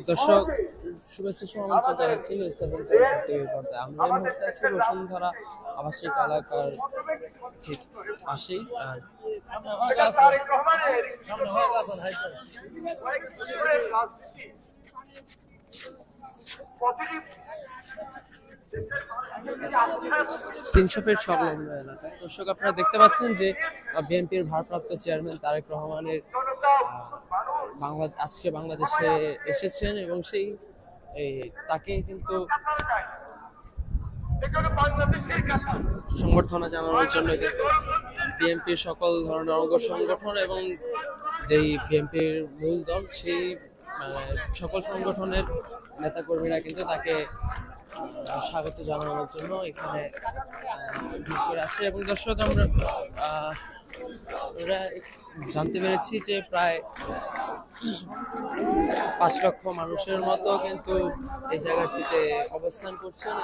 দর্শক শুভেচ্ছা সমালোচনা জানাচ্ছি আমরা এই মুহূর্তে আছি বসুন্ধরা আবাসিক এলাকার ঠিক পাশেই। আর তিনশো ফিট সংলগ্ন এলাকায় দর্শক আপনারা দেখতে পাচ্ছেন যে বিএনপির ভারপ্রাপ্ত চেয়ারম্যান তারেক রহমানের আজকে বাংলাদেশে এসেছেন এবং সেই তাকে কিন্তু সংবর্ধনা জানানোর জন্য কিন্তু বিএনপির সকল ধরনের অঙ্গ সংগঠন এবং যেই বিএনপির মূল দল সেই সকল সংগঠনের নেতাকর্মীরা কিন্তু তাকে স্বাগত জানানোর জন্য এখানে ভিড় করে আছে। এবং দর্শক আমরা জানতে পেরেছি যে প্রায় 5 লক্ষ মানুষের মতো কিন্তু এই জায়গাটিতে অবস্থান করছেন।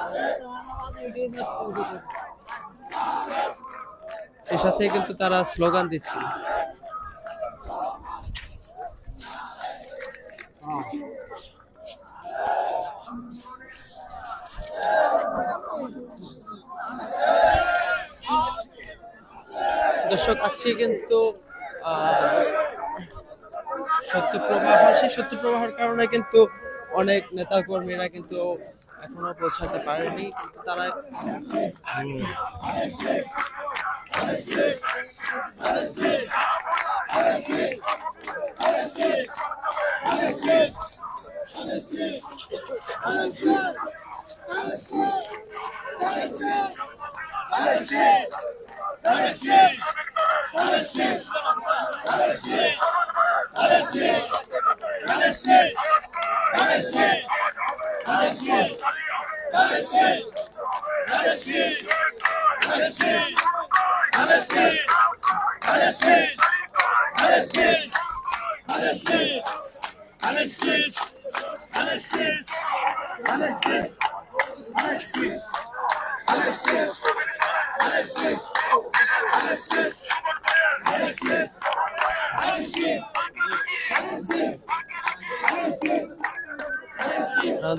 সেই সাথে কিন্তু তারা স্লোগান দিচ্ছে। দর্শক আজকে কিন্তু সেই সত্যপ্রবাহের কারণে কিন্তু অনেক নেতা কর্মীরা কিন্তু এখনো পৌঁছাতে পারেনি। তারা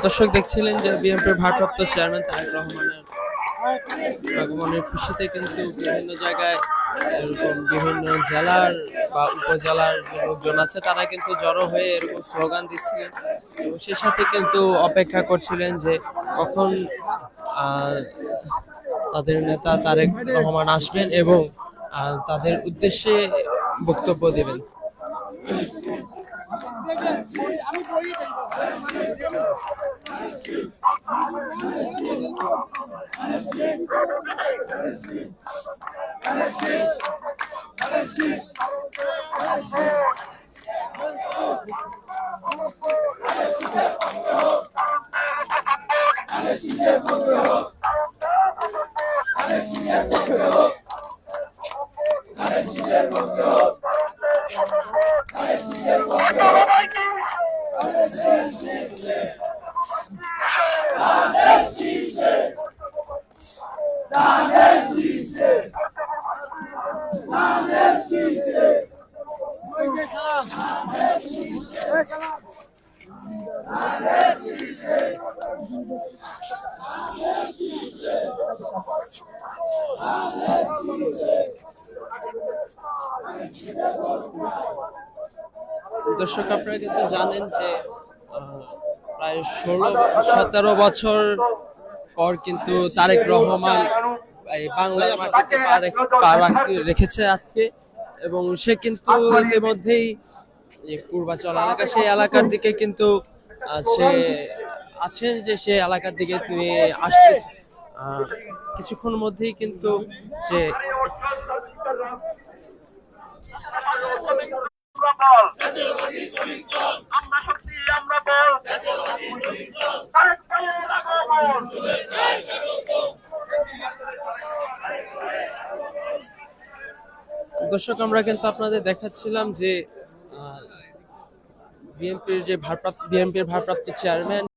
দর্শক দেখছিলেন যে বিএনপির ভারপ্রাপ্ত চেয়ারম্যান তারেক রহমানের আগমনের খুশিতে কিন্তু বিভিন্ন জায়গায় এরকম বিভিন্ন জেলার বা উপজেলার যে লোকজন আছে তারা কিন্তু জড়ো হয়ে এরকম স্লোগান দিচ্ছিলেন এবং সে সাথে কিন্তু অপেক্ষা করছিলেন যে কখন তাদের নেতা তারেক রহমান আসবেন এবং তাদের উদ্দেশ্যে বক্তব্য দেবেন। দর্শক আপনারা কিন্তু জানেন যে প্রায় 16-17 বছর পর কিন্তু তারেক রহমান বাংলার মাটিতে পা রেখেছে আজকে এবং সে কিন্তু ইতিমধ্যেই পূর্বাচল এলাকা সেই এলাকার দিকে কিন্তু সে আছেন যে সে এলাকার দিকে তিনি আসতেছেন। কিছুক্ষণ মধ্যেই কিন্তু সে দর্শক আমরা কিন্তু আপনাদের দেখাচ্ছিলাম যে বিএনপির ভারপ্রাপ্ত চেয়ারম্যান